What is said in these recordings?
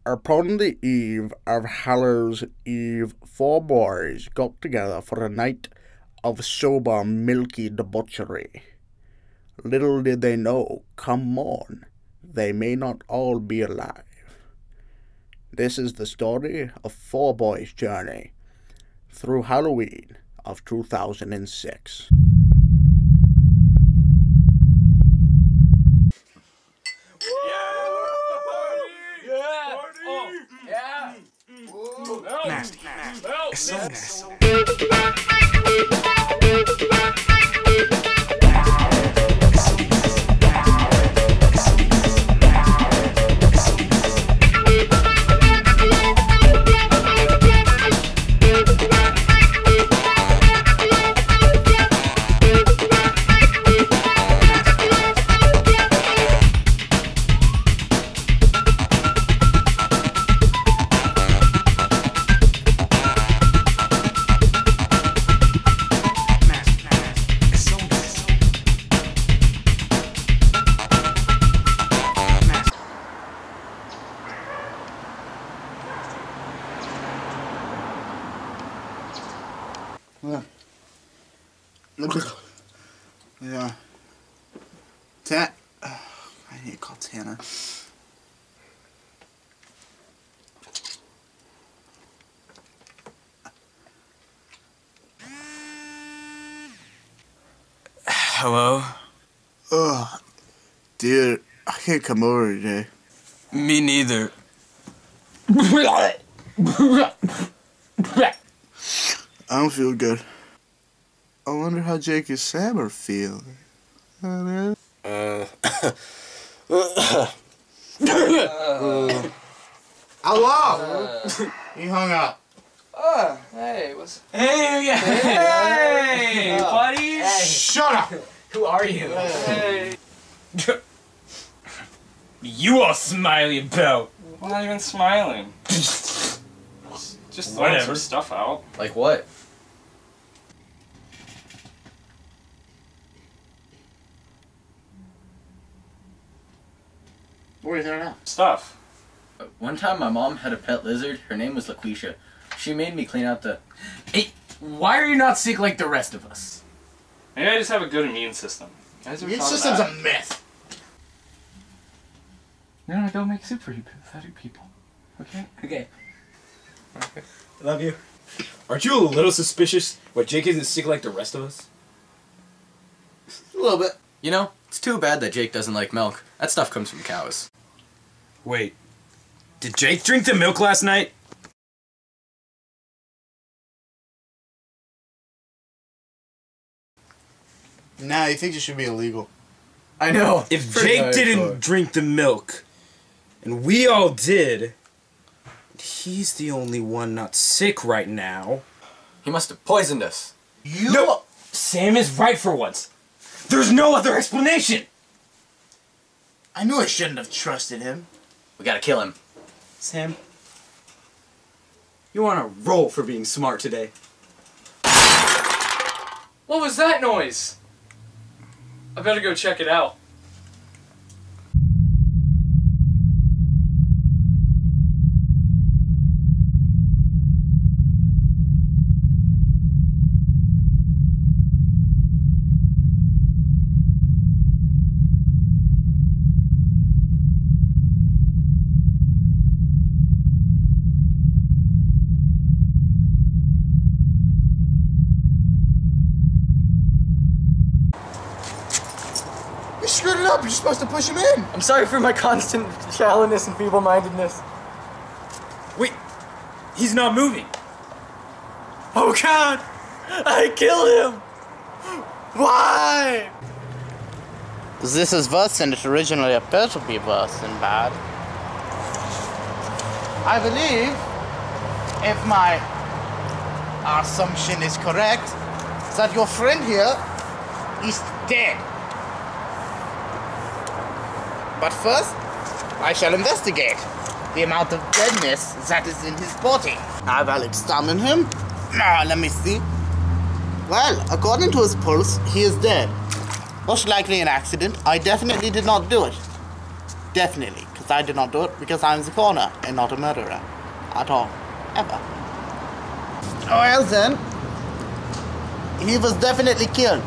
Upon the eve of Hallows Eve, 4 boys got together for a night of sober, milky debauchery. Little did they know, come morn, they may not all be alive. This is the story of 4 boys' journey through Halloween of 2006. Nasty. It's so nasty. Yeah. I need to call Tanner. Hello? Ugh. Dude, I can't come over today. Me neither. I don't feel good. I wonder how Jake and Sam are feeling. Hello! He hung up. Hey, what's... Hey, buddy! Hey. Shut up! Who are you? Hey. You all smiley about. I'm not even smiling. Just throwing some stuff out. Like what? What are you doing now? Stuff. One time my mom had a pet lizard. Her name was LaQuisha. She made me clean out the... Hey, why are you not sick like the rest of us? Maybe I just have a good immune system. You guys ever Your thought of system's that? a myth. You're gonna go make soup for you pathetic people. Okay? Okay. I love you. Aren't you a little suspicious why Jake isn't sick like the rest of us? A little bit. You know, it's too bad that Jake doesn't like milk. That stuff comes from cows. Wait, did Jake drink the milk last night? Nah, you think it should be illegal. I know. If Pretty Jake didn't hardcore. drink the milk, and we all did, he's the only one not sick right now. He must have poisoned us. No! Sam is right for once. There's no other explanation! I knew I shouldn't have trusted him. We gotta kill him. Sam, you're on a roll for being smart today. What was that noise? I better go check it out. You screwed it up. You're supposed to push him in. I'm sorry for my constant shallowness and feeble-mindedness. Wait, he's not moving. Oh God! I killed him! Why? This is worse than it originally appeared to be, worse than bad. I believe, if my assumption is correct, that your friend here is dead. But first, I shall investigate the amount of deadness that is in his body. I will examine him. Now, let me see. Well, according to his pulse, he is dead. Most likely an accident. I definitely did not do it. Definitely, because I did not do it because I'm the coroner and not a murderer. At all. Ever. Well then, he was definitely killed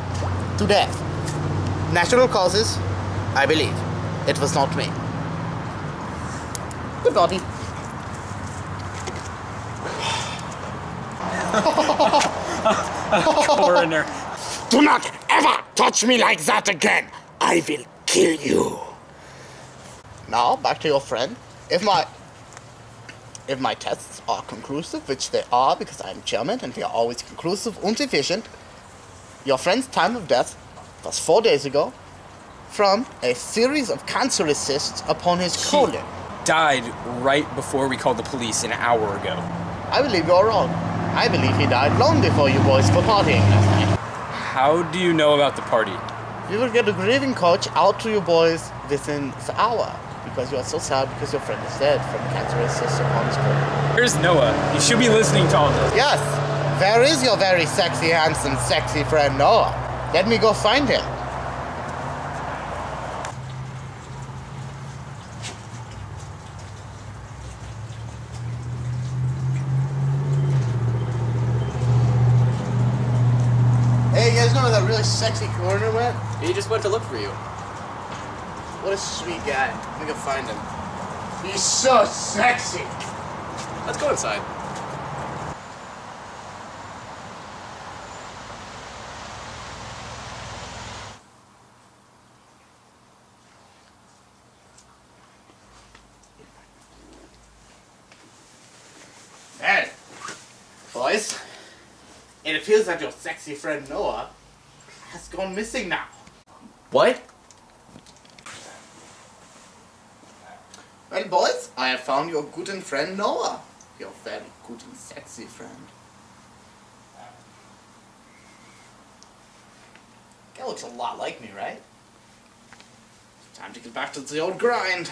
to death. Natural causes, I believe. It was not me. Good body. Coroner. Do not ever touch me like that again. I will kill you. Now, back to your friend. If my tests are conclusive, which they are because I'm German and we are always conclusive and efficient, your friend's time of death was 4 days ago from a series of cancerous cysts upon his colon. Died right before we called the police an hour ago. I believe you're wrong. I believe he died long before you boys were partying last night. How do you know about the party? We will get a grieving coach out to you boys within the hour. Because you are so sad because your friend is dead from cancerous cysts upon his colon. Where's Noah? You should be listening to all this. Yes, where is your very sexy, handsome, sexy friend Noah? Let me go find him. Hey, you guys know where that really sexy coroner went? He just went to look for you. What a sweet guy. Let me go find him. He's so sexy. Let's go inside. Hey, boys. It appears that your sexy friend Noah has gone missing now. What? Well, boys, I have found your good and friend Noah. Your very good and sexy friend. Guy looks a lot like me, right? Time to get back to the old grind.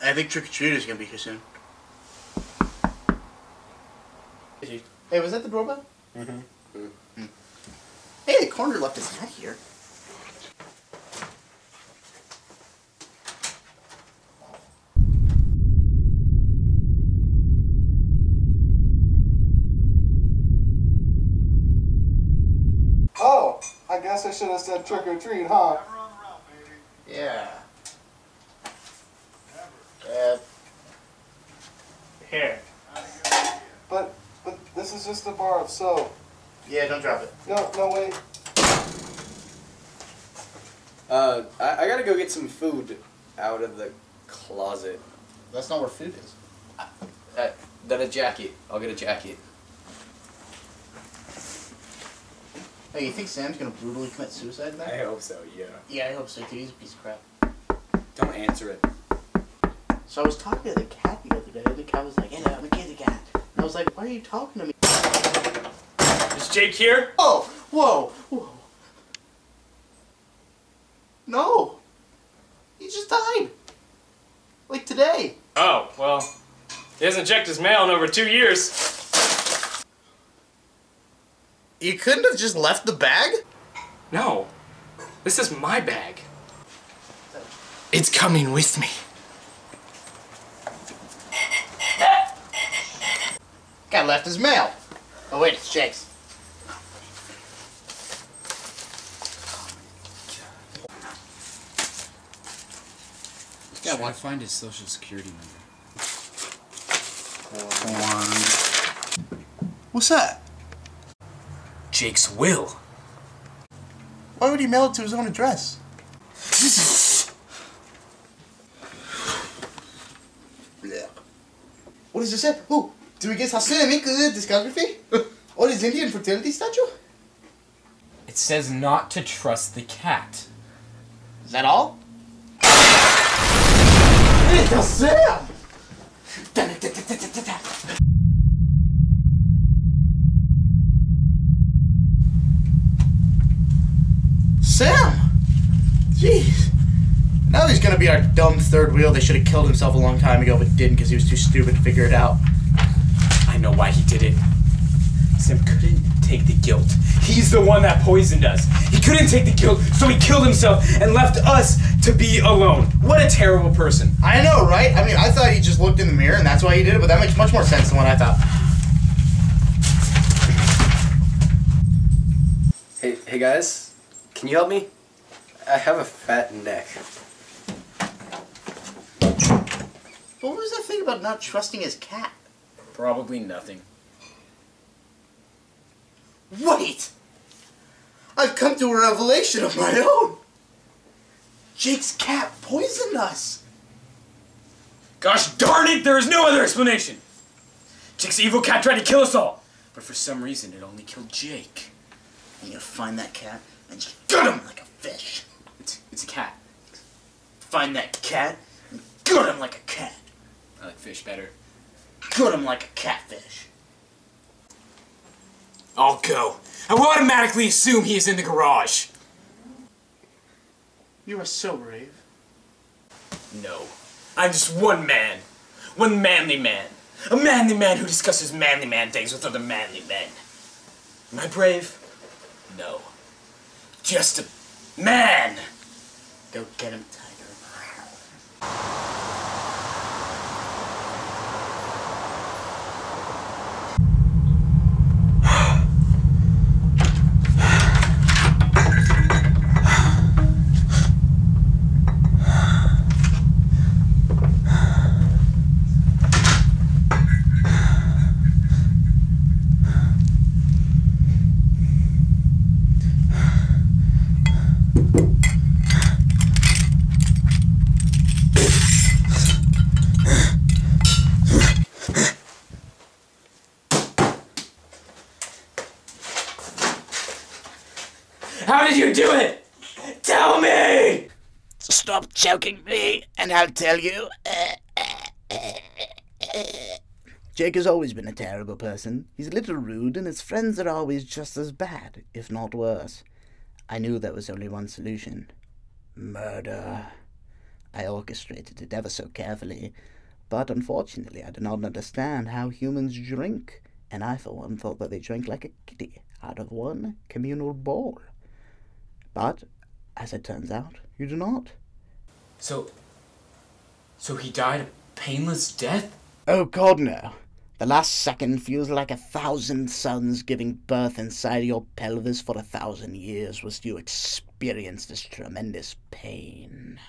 I think Trick or Treat is gonna be here soon. Hey, was that the doorbell? Mm-hmm. Hey, the coroner left his hat here. Oh, I guess I should have said trick or treat, huh? Yeah. Here. But this is just a bar of soap. Yeah, don't drop it. No, wait. I gotta go get some food out of the closet. That's not where food is. Then a jacket. I'll get a jacket. Hey, you think Sam's gonna brutally commit suicide I now? hope so, yeah. Yeah, I hope so too. He's a piece of crap. Don't answer it. So I was talking to the cat the other day. The cat was like, "Hey, I'm a kitty cat." And I was like, "Why are you talking to me?" Is Jake here? Oh, whoa. No. He just died. Like today. Oh, well, he hasn't checked his mail in over 2 years. You couldn't have just left the bag? No, this is my bag. It's coming with me. Guy left his mail. Oh wait, it's Jake's. Should I find his social security number? What's that? Jake's will. Why would he mail it to his own address? What does it say? Oh, do we guess Hassan discography? Or his Indian fertility statue? It says not to trust the cat. Is that all? It's Hassan! Sam! Jeez. Now he's gonna be our dumb third wheel. They should have killed himself a long time ago, but didn't because he was too stupid to figure it out. I know why he did it. Sam couldn't take the guilt. He's the one that poisoned us. He couldn't take the guilt, so he killed himself and left us to be alone. What a terrible person. I know, right? I mean, I thought he just looked in the mirror and that's why he did it, but that makes much more sense than what I thought. Hey guys, can you help me? I have a fat neck. What was that thing about not trusting his cat? Probably nothing. Wait! I've come to a revelation of my own! Jake's cat poisoned us! Gosh darn it, there is no other explanation. Jake's evil cat tried to kill us all, but for some reason it only killed Jake. I'm gonna find that cat and just gut him like a fish. It's a cat. Find that cat and gut him like a cat. I like fish better. Gut him like a catfish. I'll go. I will automatically assume he is in the garage. You are so brave. No. I'm just one man. One manly man. A manly man who discusses manly man things with other manly men. Am I brave? No. Just a man. Go get him, Tiger. How did you do it? Tell me! Stop choking me, and I'll tell you. Jake has always been a terrible person. He's a little rude, and his friends are always just as bad, if not worse. I knew there was only one solution. Murder. I orchestrated it ever so carefully, but unfortunately I do not understand how humans drink, and I for one thought that they drank like a kitty out of one communal bowl. But, as it turns out, you do not. So he died a painless death? Oh God, no. The last second feels like 1,000 suns giving birth inside your pelvis for 1,000 years whilst you experience this tremendous pain.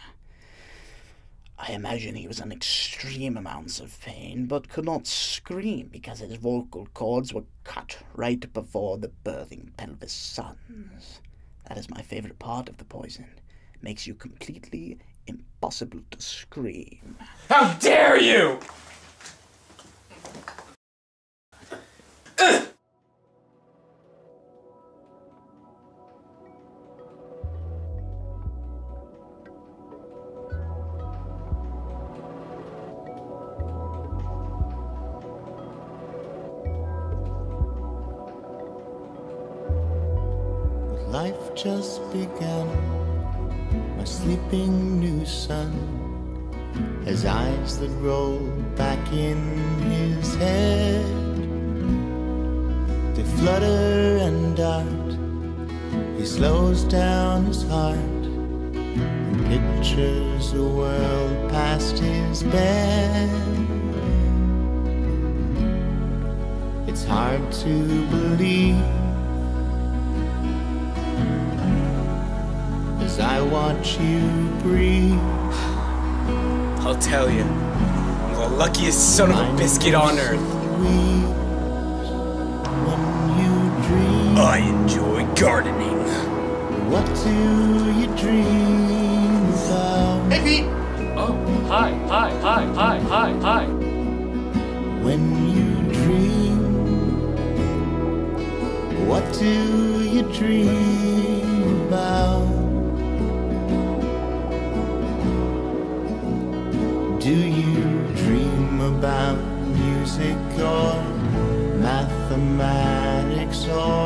I imagine he was in extreme amounts of pain, but could not scream because his vocal cords were cut right before the birthing pelvis suns. That is my favorite part of the poison. It makes you completely impossible to scream. How dare you! Life just began, my sleeping new son has eyes that roll back in his head. They flutter and dart, he slows down his heart and pictures a world past his bed. It's hard to believe as I watch you breathe. I'll tell you, I'm the luckiest son of a biscuit on earth. I enjoy gardening. What do you dream about? Hey, Pete! Oh, hi. When you dream, what do you dream about? Do you dream about music or mathematics or